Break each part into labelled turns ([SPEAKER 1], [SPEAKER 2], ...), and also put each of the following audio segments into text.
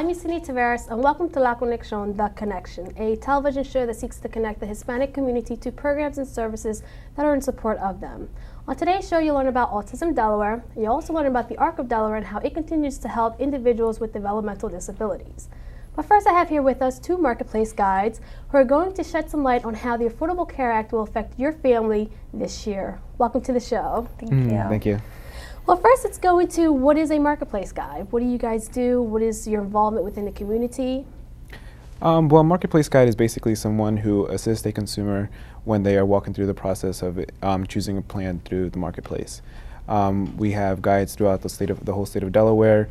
[SPEAKER 1] I'm Yesenia Taveras, and welcome to LaConexio, TheConnection, a television show that seeks to connect the Hispanic community to programs and services that are in support of them. On today's show, you'll learn about Autism Delaware, and you'll also learn about the Arc of Delaware and how it continues to help individuals with developmental disabilities. But first, I have here with us two marketplace guides who are going to shed some light on how the Affordable Care Act will affect your family this year. Welcome to the show.
[SPEAKER 2] Thank you.
[SPEAKER 3] Thank you.
[SPEAKER 1] Well, first, let's go into what is a marketplace guide. What do you guys do? What is your involvement within the community?
[SPEAKER 3] Well, marketplace guide is basically someone who assists a consumer when they are walking through the process of choosing a plan through the marketplace. We have guides throughout the whole state of Delaware.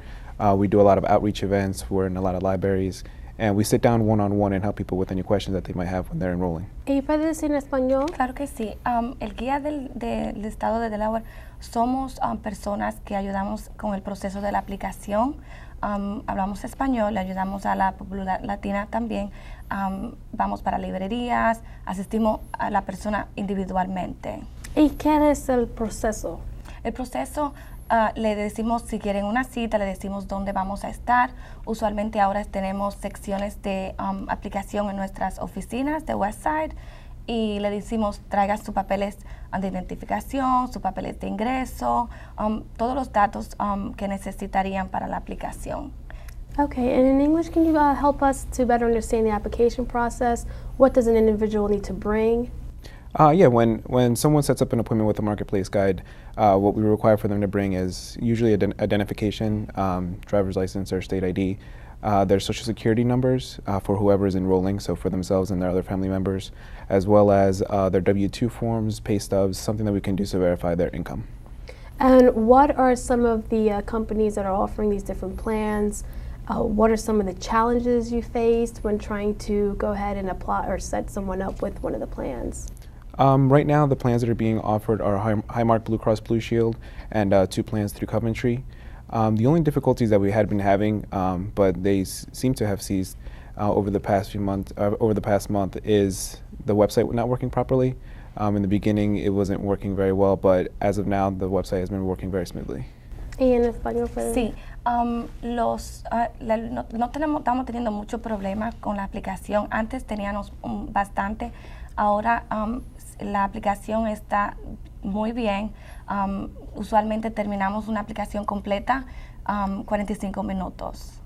[SPEAKER 3] We do a lot of outreach events. We're in a lot of libraries, and we sit down one-on-one and help people with any questions that they might have when they're enrolling.
[SPEAKER 1] ¿Y puede decir en español?
[SPEAKER 2] Claro que sí. El guía del estado de Delaware somos personas que ayudamos con el proceso de la aplicación. Hablamos español, le ayudamos a la población latina también. Vamos para librerías, asistimos a la persona individualmente.
[SPEAKER 1] ¿Y qué es el proceso?
[SPEAKER 2] El proceso, le decimos si quieren una cita, le decimos dónde vamos a estar. Usualmente ahora tenemos secciones de aplicación en nuestras oficinas de Westside y le decimos traiga sus papeles de identificación, sus papeles de ingreso, todos los datos que necesitarían para la aplicación.
[SPEAKER 1] Okay, and in English, can you help us to better understand the application process? What does an individual need to bring?
[SPEAKER 3] Yeah, when someone sets up an appointment with a marketplace guide, what we require for them to bring is usually identification, driver's license or state ID, their social security numbers for whoever is enrolling, so for themselves and their other family members, as well as their W-2 forms, pay stubs, something that we can do to verify their income.
[SPEAKER 1] And what are some of the companies that are offering these different plans? What are some of the challenges you faced when trying to go ahead and apply or set someone up with one of the plans?
[SPEAKER 3] Right now, the plans that are being offered are Highmark Blue Cross Blue Shield and 2 plans through Coventry. The only difficulties that we had been having, but they seem to have ceased over the past month, is the website not working properly. In the beginning, it wasn't working very well, but as of now, the website has been working very smoothly.
[SPEAKER 1] ¿Y en español?
[SPEAKER 2] Sí, estamos teniendo mucho problema con la aplicación. Antes teníamos bastante, ahora la aplicación está muy bien. Usualmente terminamos una aplicación completa 45 minutos.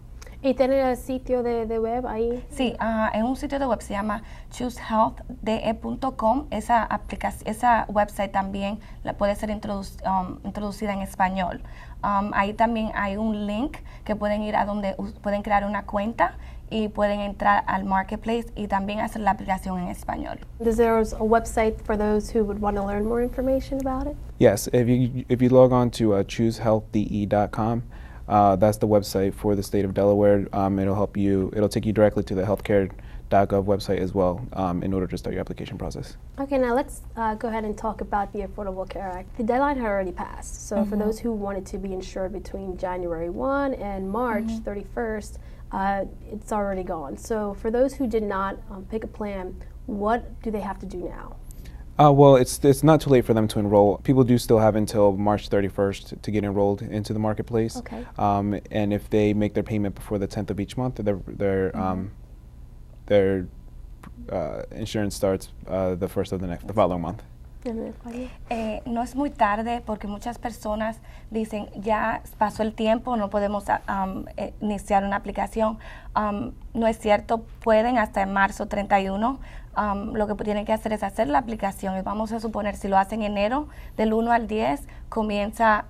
[SPEAKER 1] ¿Y tiene el sitio de web ahí?
[SPEAKER 2] Sí, en un sitio de web se llama choosehealthde.com. Esa website también puede ser introducida en español. Ahí también hay un link que pueden ir a donde pueden crear una cuenta y pueden entrar al marketplace y también hacer la aplicación en español.
[SPEAKER 1] Is there a website for those who would want to learn more information about it?
[SPEAKER 3] Yes, if you log on to choosehealthde.com, that's the website for the state of Delaware. It'll take you directly to the healthcare.gov website as well in order to start your application process.
[SPEAKER 1] Okay, now let's go ahead and talk about the Affordable Care Act. The deadline had already passed, so for those who wanted to be insured between January 1 and March 31st, it's already gone. So for those who did not pick a plan, what do they have to do now?
[SPEAKER 3] Well, it's not too late for them to enroll. People do still have until March 31st to get enrolled into the marketplace.
[SPEAKER 1] Okay.
[SPEAKER 3] And if they make their payment before the 10th of each month, their insurance starts the first of the following month.
[SPEAKER 2] No es muy tarde porque muchas personas dicen ya pasó el tiempo, no podemos iniciar una aplicación. No es cierto, pueden hasta en marzo 31. Lo que tienen que hacer es hacer la aplicación y vamos a suponer si lo hacen en enero, del 1 al 10 comienza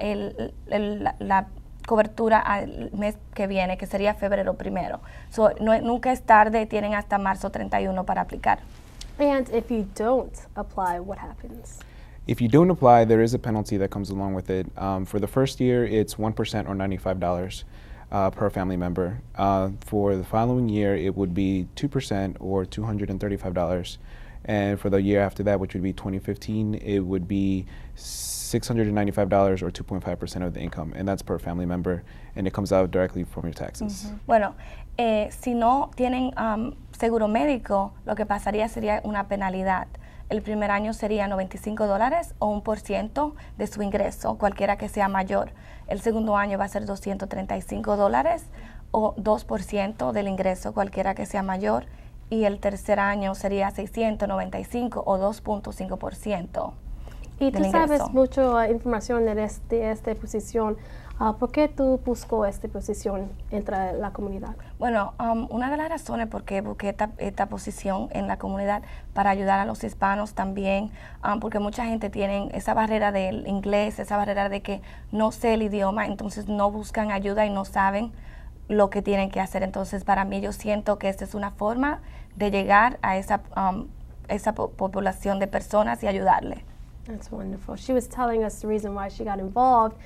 [SPEAKER 2] la cobertura al mes que viene, que sería febrero 1. So, nunca es tarde, tienen hasta marzo 31 para aplicar.
[SPEAKER 1] And if you don't apply, what happens?
[SPEAKER 3] If you don't apply, there is a penalty that comes along with it. For the first year, it's 1% or $95 per family member. For the following year, it would be 2% or $235. And for the year after that, which would be 2015, it would be $695 or 2.5% of the income, and that's per family member, and it comes out directly from your taxes.
[SPEAKER 2] Bueno, si no tienen seguro médico, lo que pasaría sería una penalidad. El primer año sería $95 o 1% de su ingreso, cualquiera que sea mayor. El segundo año va a ser $235 o 2% del ingreso, cualquiera que sea mayor, y el tercer año sería 695 o 2.5%.
[SPEAKER 1] Y tú
[SPEAKER 2] del
[SPEAKER 1] sabes
[SPEAKER 2] ingreso.
[SPEAKER 1] mucho información de esta posición. ¿Por qué tú buscó esta posición entre la comunidad?
[SPEAKER 2] Bueno, una de las razones por qué busqué esta posición en la comunidad para ayudar a los hispanos también, porque mucha gente tiene esa barrera del inglés, esa barrera de que no sé el idioma, entonces no buscan ayuda y no saben lo que tienen que hacer. Entonces, para mí yo siento que esta es una forma de llegar a esa población de personas y ayudarle.
[SPEAKER 1] That's wonderful. She was telling us the reason why she got involved.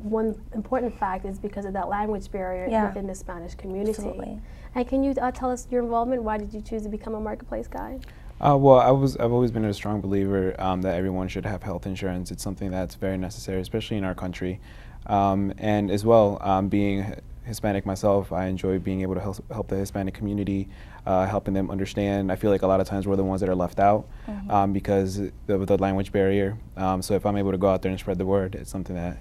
[SPEAKER 1] One important fact is because of that language barrier within the Spanish community.
[SPEAKER 2] Absolutely.
[SPEAKER 1] And can you tell us your involvement? Why did you choose to become a marketplace guide?
[SPEAKER 3] Well, I've always been a strong believer that everyone should have health insurance. It's something that's very necessary, especially in our country. And as well, being Hispanic myself, I enjoy being able to help the Hispanic community, helping them understand. I feel like a lot of times we're the ones that are left out because of the language barrier. So if I'm able to go out there and spread the word, it's something that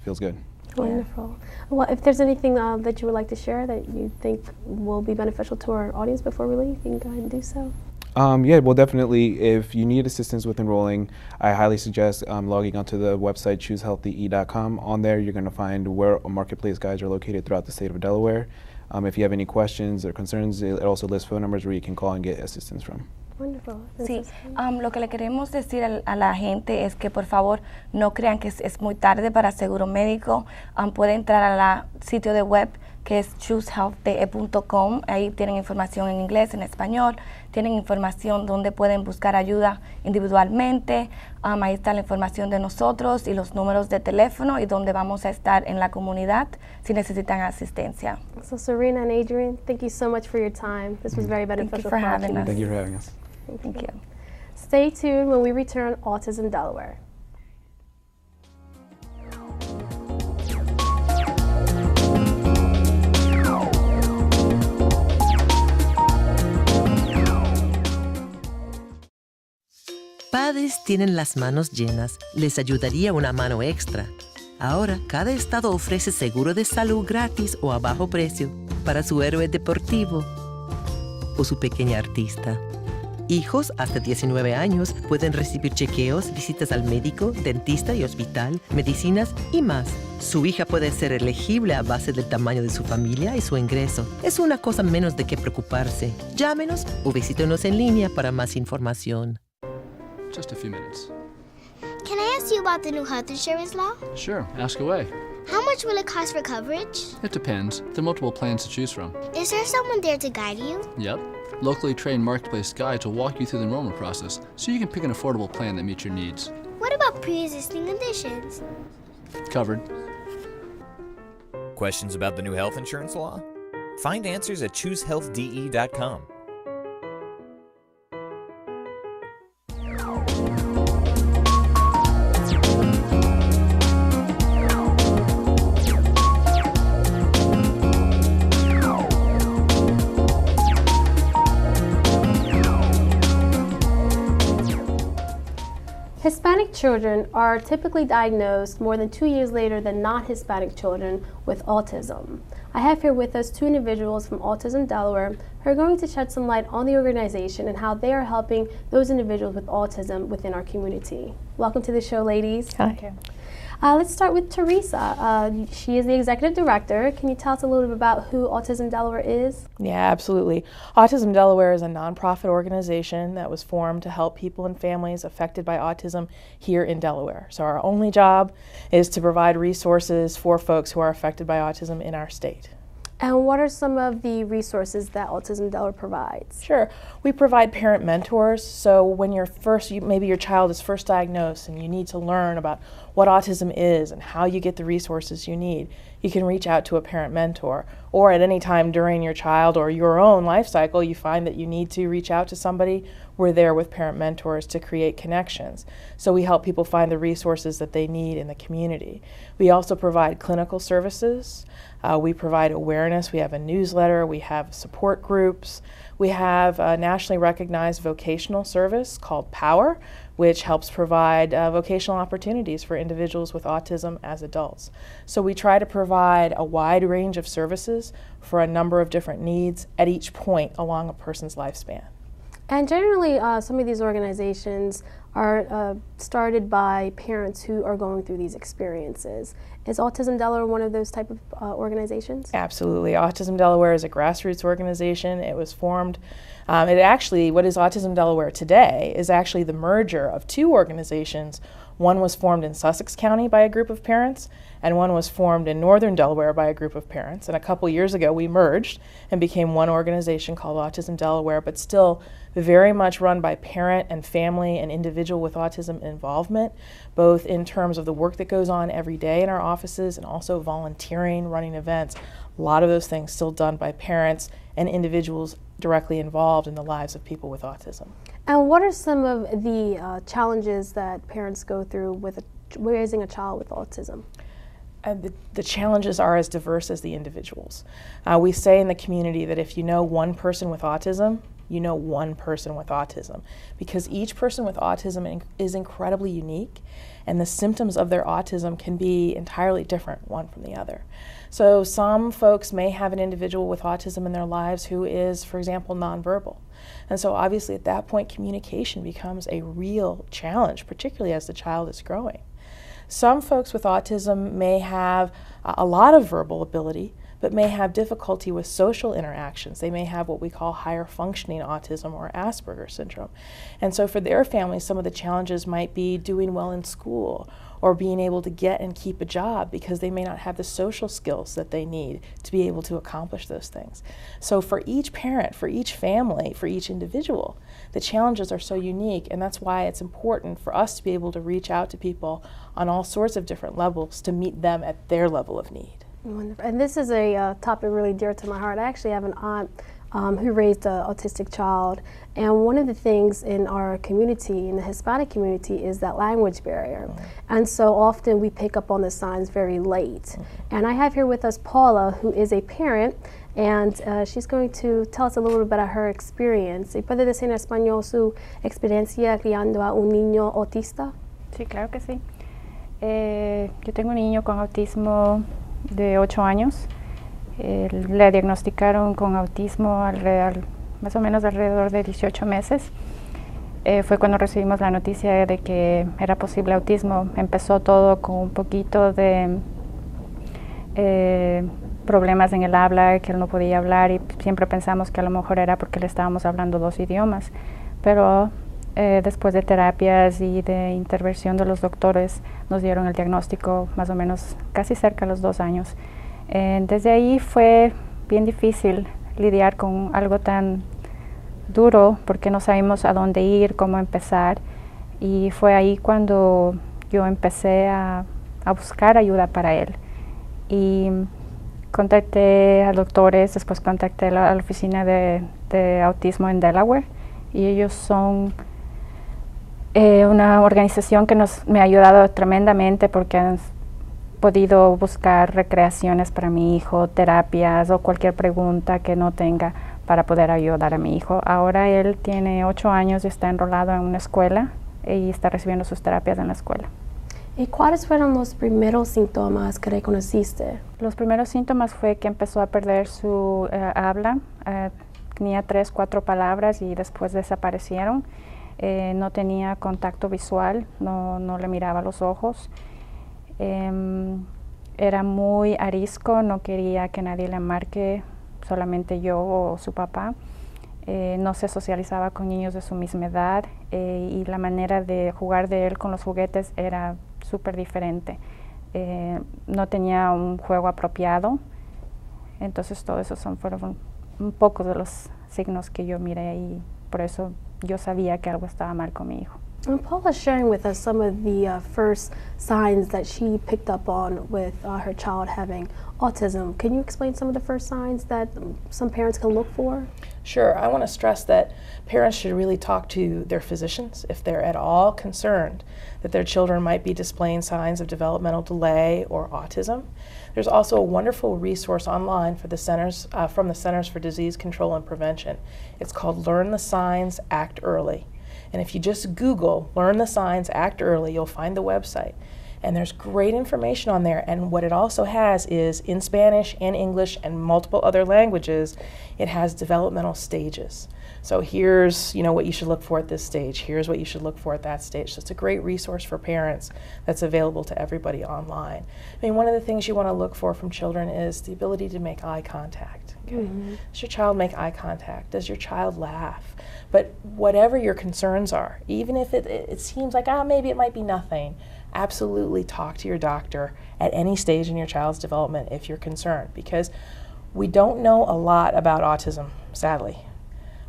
[SPEAKER 3] feels good.
[SPEAKER 1] Wonderful. Well, if there's anything that you would like to share that you think will be beneficial to our audience before we leave, you can go ahead and do so.
[SPEAKER 3] Yeah, well, definitely. If you need assistance with enrolling, I highly suggest logging onto the website choosehealthe.com. On there, you're going to find where marketplace guides are located throughout the state of Delaware. If you have any questions or concerns, it also lists phone numbers where you can call and get assistance from.
[SPEAKER 1] Wonderful.
[SPEAKER 2] Sí, lo que le queremos decir a la gente es que por favor no crean que es muy tarde para seguro médico. Puede entrar a la sitio de web que es choosehealthe.com. Ahí tienen información en inglés, en español. Tienen información donde pueden buscar ayuda individualmente. Ahí está la información de nosotros y los números de teléfono y donde vamos a estar en la comunidad si necesitan asistencia.
[SPEAKER 1] So Serena and Adrian, thank you so much for your time. This was very beneficial
[SPEAKER 2] for having us.
[SPEAKER 3] Thank you for having us.
[SPEAKER 2] Thank you.
[SPEAKER 1] Stay tuned when we return Autism Delaware.
[SPEAKER 4] Padres tienen las manos llenas. Les ayudaría una mano extra. Ahora, cada estado ofrece seguro de salud gratis o a bajo precio para su héroe deportivo o su pequeña artista. Hijos hasta 19 años pueden recibir chequeos, visitas al médico, dentista y hospital, medicinas y más. Su hija puede ser elegible a base del tamaño de su familia y su ingreso. Es una cosa menos de qué preocuparse. Llámenos o visítenos en línea para más información.
[SPEAKER 5] Just a few minutes.
[SPEAKER 6] Can I ask you about the new health insurance law?
[SPEAKER 5] Sure, ask away.
[SPEAKER 6] How much will it cost for coverage?
[SPEAKER 5] It depends. There are multiple plans to choose from.
[SPEAKER 6] Is there someone there to guide you?
[SPEAKER 5] Yep. Locally trained marketplace guides will walk you through the enrollment process so you can pick an affordable plan that meets your needs.
[SPEAKER 6] What about pre-existing conditions?
[SPEAKER 5] Covered.
[SPEAKER 7] Questions about the new health insurance law? Find answers at choosehealthe.com.
[SPEAKER 1] Hispanic children are typically diagnosed more than 2 years later than non-Hispanic children with autism. I have here with us two individuals from Autism Delaware who are going to shed some light on the organization and how they are helping those individuals with autism within our community. Welcome to the show, ladies.
[SPEAKER 2] Hi.
[SPEAKER 1] Let's start with Teresa. She is the executive director. Can you tell us a little bit about who Autism Delaware is?
[SPEAKER 8] Yeah, absolutely. Autism Delaware is a nonprofit organization that was formed to help people and families affected by autism here in Delaware. So our only job is to provide resources for folks who are affected by autism in our state.
[SPEAKER 1] And what are some of the resources that Autism Delaware provides?
[SPEAKER 8] Sure. We provide parent mentors. So when maybe your child is first diagnosed and you need to learn about what autism is and how you get the resources you need, you can reach out to a parent mentor. Or at any time during your child or your own life cycle, you find that you need to reach out to somebody, we're there with parent mentors to create connections. So we help people find the resources that they need in the community. We also provide clinical services. We provide awareness. We have a newsletter. We have support groups. We have a nationally recognized vocational service called POWER, which helps provide vocational opportunities for individuals with autism as adults. So we try to provide a wide range of services for a number of different needs at each point along a person's lifespan.
[SPEAKER 1] And generally, some of these organizations are started by parents who are going through these experiences. Is Autism Delaware one of those type of organizations?
[SPEAKER 8] Absolutely. Autism Delaware is a grassroots organization. It was formed, what is Autism Delaware today is actually the merger of two organizations. One was formed in Sussex County by a group of parents, and one was formed in northern Delaware by a group of parents. And a couple years ago, we merged and became one organization called Autism Delaware, but still very much run by parent and family and individual with autism involvement, both in terms of the work that goes on every day in our offices and also volunteering, running events. A lot of those things still done by parents and individuals directly involved in the lives of people with autism.
[SPEAKER 1] And what are some of the challenges that parents go through with raising a child with autism?
[SPEAKER 8] The challenges are as diverse as the individuals. We say in the community that if you know one person with autism, you know one person with autism, because each person with autism is incredibly unique, and the symptoms of their autism can be entirely different one from the other. So some folks may have an individual with autism in their lives who is, for example, nonverbal. And so obviously at that point, communication becomes a real challenge, particularly as the child is growing. Some folks with autism may have a lot of verbal ability, but may have difficulty with social interactions. They may have what we call higher functioning autism or Asperger's syndrome. And so for their families, some of the challenges might be doing well in school or being able to get and keep a job because they may not have the social skills that they need to be able to accomplish those things. So for each parent, for each family, for each individual, the challenges are so unique, and that's why it's important for us to be able to reach out to people on all sorts of different levels to meet them at their level of need.
[SPEAKER 1] Wonderful. And this is a topic really dear to my heart. I actually have an aunt who raised an autistic child, and one of the things in our community, in the Hispanic community, is that language barrier. And so often we pick up on the signs very late. And I have here with us Paula, who is a parent, and she's going to tell us a little bit about her experience. ¿Y puede decir en español su experiencia criando a un niño autista?
[SPEAKER 9] Sí, claro que sí. Yo tengo un niño con autismo de 8 años. Le diagnosticaron con autismo más o menos alrededor de 18 meses. Fue cuando recibimos la noticia de que era posible autismo. Empezó todo con un poquito de problemas en el habla, que él no podía hablar, y siempre pensamos que a lo mejor era porque le estábamos hablando 2 idiomas. Pero después de terapias y de intervención de los doctores, nos dieron el diagnóstico más o menos casi cerca de los 2 años. Desde ahí fue bien difícil lidiar con algo tan duro porque no sabíamos a dónde ir, cómo empezar, y fue ahí cuando yo empecé a buscar ayuda para él. Y contacté a doctores, después contacté a la oficina de autismo en Delaware, y ellos son una organización que me ha ayudado tremendamente porque han podido buscar recreaciones para mi hijo, terapias o cualquier pregunta que no tenga para poder ayudar a mi hijo. Ahora él tiene 8 años y está enrolado en una escuela y está recibiendo sus terapias en la escuela.
[SPEAKER 1] ¿Y cuáles fueron los primeros síntomas que reconociste?
[SPEAKER 9] Los primeros síntomas fue que empezó a perder su habla. Tenía 3, 4 palabras y después desaparecieron. No tenía contacto visual, no le miraba a los ojos. Era muy arisco, no quería que nadie le marque, solamente yo o su papá. No se socializaba con niños de su misma edad, y la manera de jugar de él con los juguetes era súper diferente. No tenía un juego apropiado. Entonces todo eso fueron un poco de los signos que yo miré, y por eso yo sabía que algo estaba mal con mi hijo.
[SPEAKER 1] And Paula's sharing with us some of the first signs that she picked up on with her child having autism. Can you explain some of the first signs that some parents can look for?
[SPEAKER 8] Sure. I want to stress that parents should really talk to their physicians if they're at all concerned that their children might be displaying signs of developmental delay or autism. There's also a wonderful resource online for the centers, from the Centers for Disease Control and Prevention. It's called Learn the Signs, Act Early. And if you just Google Learn the Signs, Act Early, you'll find the website. And there's great information on there. And what it also has is, in Spanish and English and multiple other languages, it has developmental stages. So here's, what you should look for at this stage. Here's what you should look for at that stage. So it's a great resource for parents that's available to everybody online. I mean, one of the things you want to look for from children is the ability to make eye contact. Okay? Mm-hmm. Does your child make eye contact? Does your child laugh? But whatever your concerns are, even if it seems like, maybe it might be nothing, absolutely talk to your doctor at any stage in your child's development if you're concerned, because we don't know a lot about autism, sadly.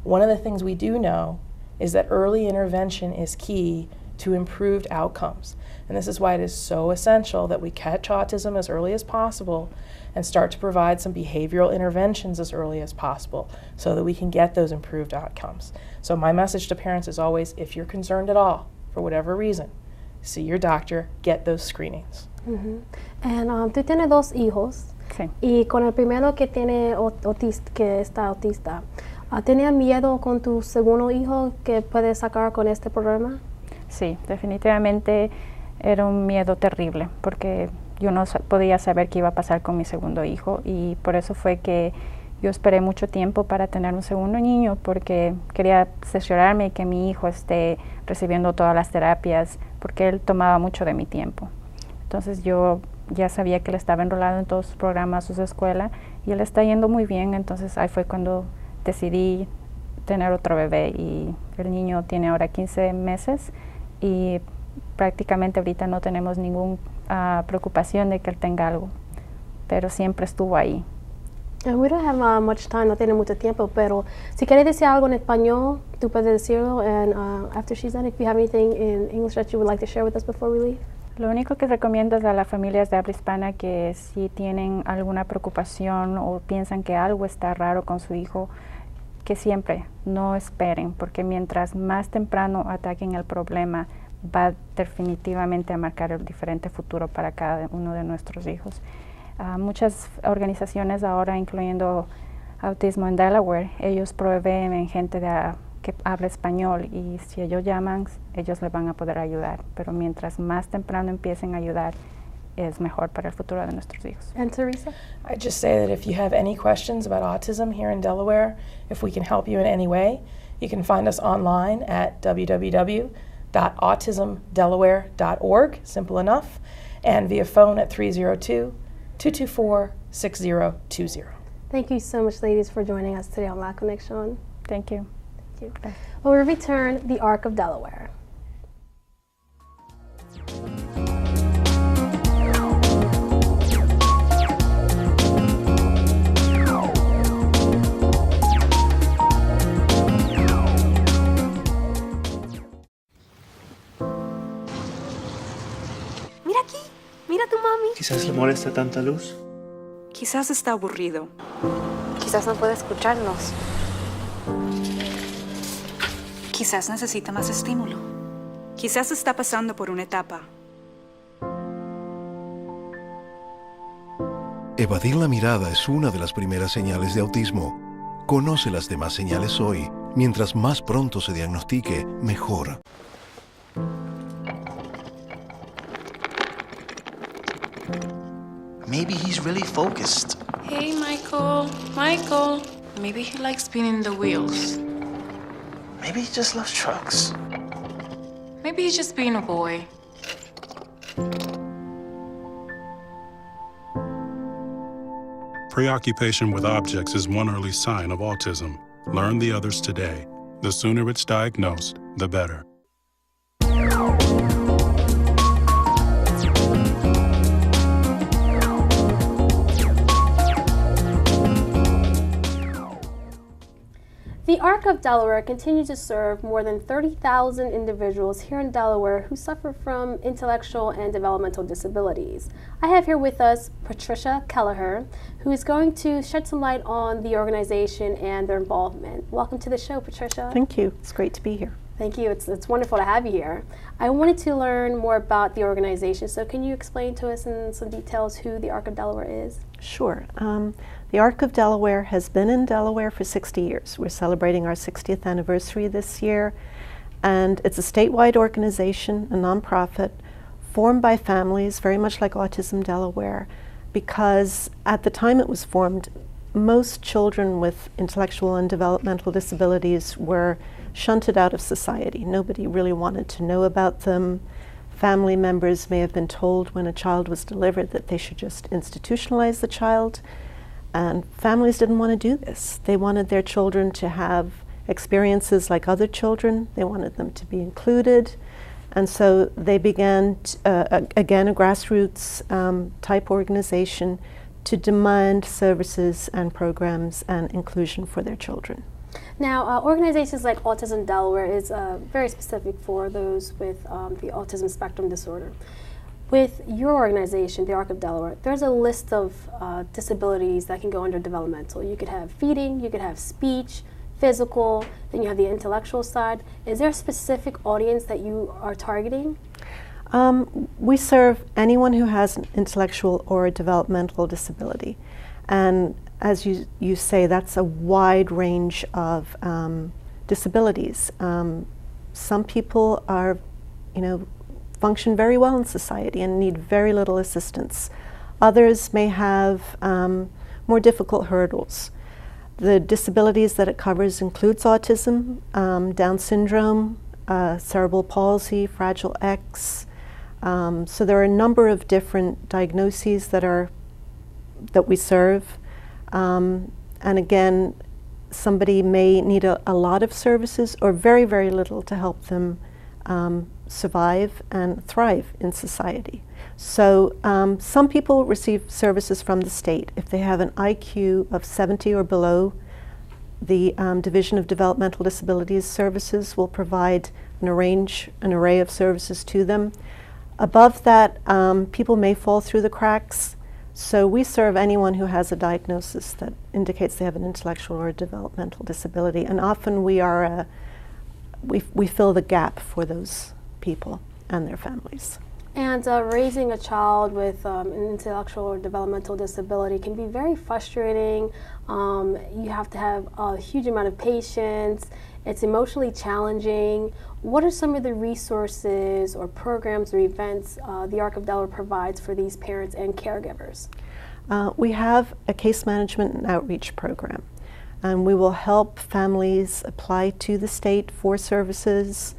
[SPEAKER 8] One of the things we do know is that early intervention is key to improved outcomes. And this is why it is so essential that we catch autism as early as possible and start to provide some behavioral interventions as early as possible so that we can get those improved outcomes. So my message to parents is always, if you're concerned at all, for whatever reason, see your doctor, get those screenings.
[SPEAKER 1] Mm-hmm. And tú tienes dos hijos.
[SPEAKER 9] Sí.
[SPEAKER 1] Y con el primero que tiene que está autista, ¿tenías miedo con tu segundo hijo que puede sacar con este problema?
[SPEAKER 9] Sí, definitivamente era un miedo terrible porque yo no podía saber qué iba a pasar con mi segundo hijo, y por eso fue que yo esperé mucho tiempo para tener un segundo niño, porque quería cerciorarme que mi hijo esté recibiendo todas las terapias, porque él tomaba mucho de mi tiempo. Entonces yo ya sabía que él estaba enrolado en todos sus programas, su escuela, y él está yendo muy bien. Entonces ahí fue cuando decidí tener otro bebé, y el niño tiene ahora 15 meses y prácticamente ahorita no tenemos ninguna preocupación de que él tenga algo, pero siempre estuvo ahí.
[SPEAKER 1] And we don't have much time, no tiene mucho tiempo, pero si quieres decir algo en español, tú puedes decirlo, and after she's done, if you have anything in English that you would like to share with us before we leave.
[SPEAKER 9] Lo único que recomiendo a las familias de habla hispana que si tienen alguna preocupación o piensan que algo está raro con su hijo, que siempre no esperen, porque mientras más temprano ataquen el problema, va definitivamente a marcar el diferente futuro para cada uno de nuestros hijos. Muchas organizaciones ahora, incluyendo Autismo en Delaware, ellos proveen gente que habla español, y si ellos llaman, ellos les van a poder ayudar. Pero mientras más temprano empiecen a ayudar, es mejor para el futuro de nuestros hijos.
[SPEAKER 1] And Teresa?
[SPEAKER 8] I just say that if you have any questions about autism here in Delaware, if we can help you in any way, you can find us online at www.autismdelaware.org, simple enough, and via phone at 302-224-6020.
[SPEAKER 1] Thank you so much, ladies, for joining us today on LaConexio.
[SPEAKER 9] Thank you.
[SPEAKER 1] Thank you. We'll return the Arc of Delaware.
[SPEAKER 10] Mira aquí, mira a tu mami.
[SPEAKER 11] Quizás le molesta tanta luz.
[SPEAKER 10] Quizás está aburrido.
[SPEAKER 12] Quizás no puede escucharnos.
[SPEAKER 10] Quizás necesita más estímulo. Quizás está pasando por una etapa.
[SPEAKER 13] Evadir la mirada es una de las primeras señales de autismo. Conoce las demás señales hoy. Mientras más pronto se diagnostique, mejor.
[SPEAKER 14] Maybe he's really focused.
[SPEAKER 15] Hey, Michael. Michael. Maybe he likes spinning the wheels.
[SPEAKER 14] Maybe he just loves trucks.
[SPEAKER 15] Maybe he's just being a boy.
[SPEAKER 16] Preoccupation with objects is one early sign of autism. Learn the others today. The sooner it's diagnosed, the better.
[SPEAKER 1] The Arc of Delaware continues to serve more than 30,000 individuals here in Delaware who suffer from intellectual and developmental disabilities. I have here with us Patricia Kelleher, who is going to shed some light on the organization and their involvement. Welcome to the show, Patricia.
[SPEAKER 17] Thank you. It's great to be here.
[SPEAKER 1] Thank you. It's wonderful to have you here. I wanted to learn more about the organization, so can you explain to us in some details who the Arc of Delaware is?
[SPEAKER 17] Sure. The Arc of Delaware has been in Delaware for 60 years. We're celebrating our 60th anniversary this year, and it's a statewide organization, a nonprofit, formed by families, very much like Autism Delaware, because at the time it was formed, most children with intellectual and developmental disabilities were shunted out of society. Nobody really wanted to know about them. Family members may have been told when a child was delivered that they should just institutionalize the child, and families didn't want to do this. They wanted their children to have experiences like other children. They wanted them to be included, and so they began, again, a grassroots type organization to demand services and programs and inclusion for their children.
[SPEAKER 1] Now, organizations like Autism Delaware is very specific for those with the autism spectrum disorder. With your organization, the Arc of Delaware, there's a list of disabilities that can go under developmental. You could have feeding, you could have speech, physical, then you have the intellectual side. Is there a specific audience that you are targeting?
[SPEAKER 17] We serve anyone who has an intellectual or a developmental disability. And as you say, that's a wide range of disabilities. Some people are, function very well in society and need very little assistance. Others may have more difficult hurdles. The disabilities that it covers includes autism, Down syndrome, cerebral palsy, Fragile X. So there are a number of different diagnoses that we serve. And again, somebody may need a lot of services or very, very little to help them survive and thrive in society. So some people receive services from the state. If they have an IQ of 70 or below, the Division of Developmental Disabilities Services will provide an array of services to them. Above that, people may fall through the cracks. So we serve anyone who has a diagnosis that indicates they have an intellectual or developmental disability, and often we fill the gap for those people and their families.
[SPEAKER 1] And raising a child with an intellectual or developmental disability can be very frustrating. You have to have a huge amount of patience. It's emotionally challenging. What are some of the resources or programs or events the Arc of Delaware provides for these parents and caregivers?
[SPEAKER 17] We have a case management and outreach program, and we will help families apply to the state for services.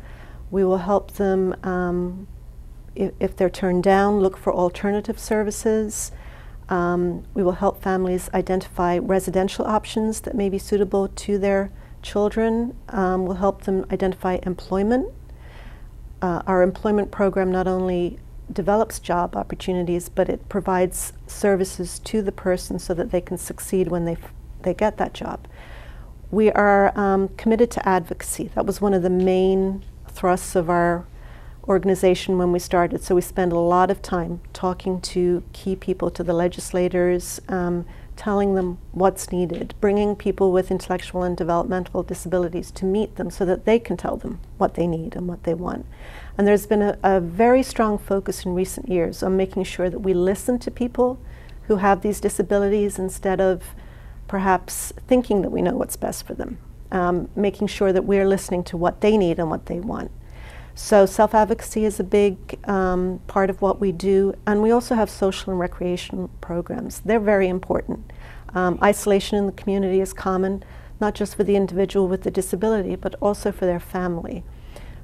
[SPEAKER 17] We will help them, if they're turned down, look for alternative services. We will help families identify residential options that may be suitable to their children. We'll help them identify employment. Our employment program not only develops job opportunities, but it provides services to the person so that they can succeed when they get that job. We are committed to advocacy. That was one of the main thrusts of our organization when we started. So we spend a lot of time talking to key people, to the legislators, telling them what's needed, bringing people with intellectual and developmental disabilities to meet them so that they can tell them what they need and what they want. And there's been a very strong focus in recent years on making sure that we listen to people who have these disabilities instead of perhaps thinking that we know what's best for them, making sure that we're listening to what they need and what they want. So self-advocacy is a big part of what we do, and we also have social and recreational programs. They're very important. Isolation in the community is common, not just for the individual with the disability, but also for their family.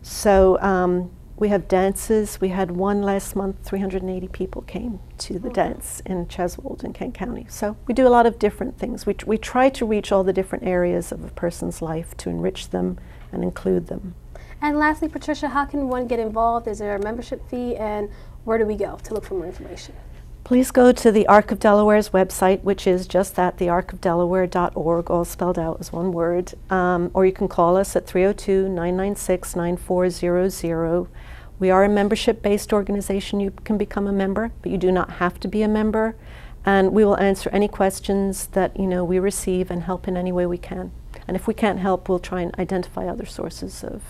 [SPEAKER 17] So we have dances. We had one last month, 380 people came to the dance in Cheswold in Kent County. So we do a lot of different things. We try to reach all the different areas of a person's life to enrich them and include them.
[SPEAKER 1] And lastly, Patricia, how can one get involved? Is there a membership fee, and where do we go to look for more information?
[SPEAKER 17] Please go to the Arc of Delaware's website, which is just that, thearcofdelaware.org, all spelled out as one word. Or you can call us at 302-996-9400. We are a membership-based organization. You can become a member, but you do not have to be a member. And we will answer any questions that we receive and help in any way we can. And if we can't help, we'll try and identify other sources of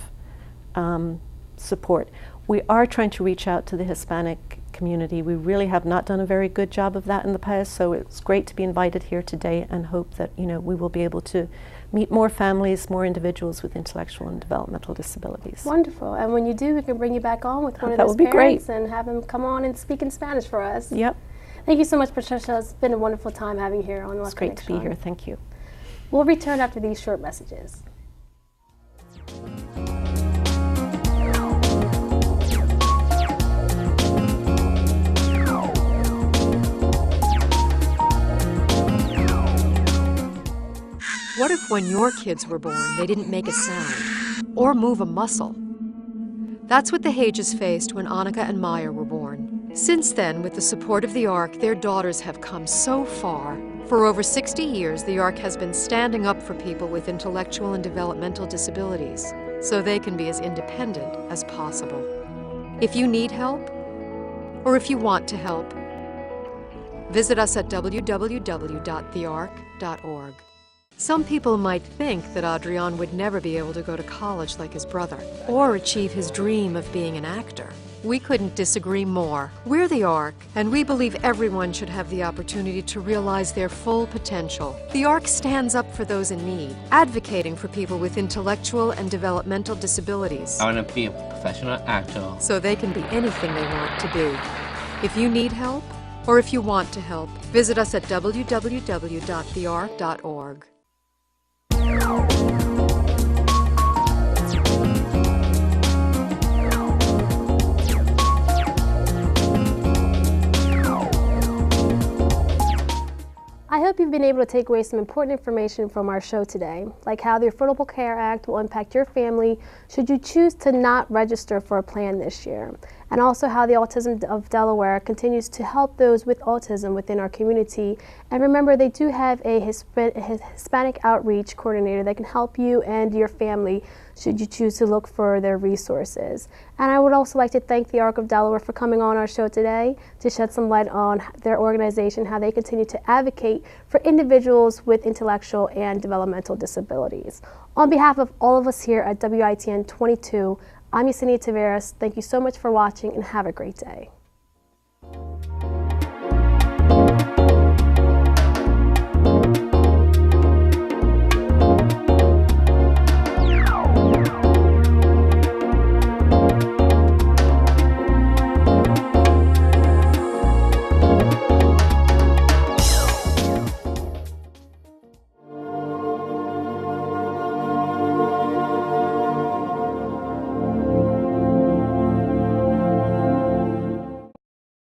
[SPEAKER 17] support. We are trying to reach out to the Hispanic community. We really have not done a very good job of that in the past, so it's great to be invited here today and hope that we will be able to meet more families, more individuals with intellectual and developmental disabilities.
[SPEAKER 1] Wonderful. And when you do, we can bring you back on with one of
[SPEAKER 17] that
[SPEAKER 1] those
[SPEAKER 17] would be
[SPEAKER 1] parents
[SPEAKER 17] great.
[SPEAKER 1] and have them come on and speak in Spanish for us.
[SPEAKER 17] Yep.
[SPEAKER 1] Thank you so much, Patricia. It's been a wonderful time having you here on LaConexio.
[SPEAKER 17] It's great to be here. Thank you.
[SPEAKER 1] We'll return after these short messages.
[SPEAKER 18] What if when your kids were born, they didn't make a sound or move a muscle? That's what the Hages faced when Annika and Meyer were born. Since then, with the support of the ARC, their daughters have come so far. For over 60 years, the ARC has been standing up for people with intellectual and developmental disabilities, so they can be as independent as possible. If you need help, or if you want to help, visit us at www.thearc.org. Some people might think that Adrian would never be able to go to college like his brother, or achieve his dream of being an actor. We couldn't disagree more. We're the ARC, and we believe everyone should have the opportunity to realize their full potential. The ARC stands up for those in need, advocating for people with intellectual and developmental disabilities.
[SPEAKER 19] I want to be a professional actor,
[SPEAKER 18] so they can be anything they want to be. If you need help, or if you want to help, visit us at www.thearc.org.
[SPEAKER 1] I hope you've been able to take away some important information from our show today, like how the Affordable Care Act will impact your family should you choose to not register for a plan this year, and also how the Autism of Delaware continues to help those with autism within our community. And remember, they do have a Hispanic outreach coordinator that can help you and your family should you choose to look for their resources. And I would also like to thank the ARC of Delaware for coming on our show today to shed some light on their organization, how they continue to advocate for individuals with intellectual and developmental disabilities. On behalf of all of us here at WITN 22, I'm Yesenia Taveras. Thank you so much for watching and have a great day.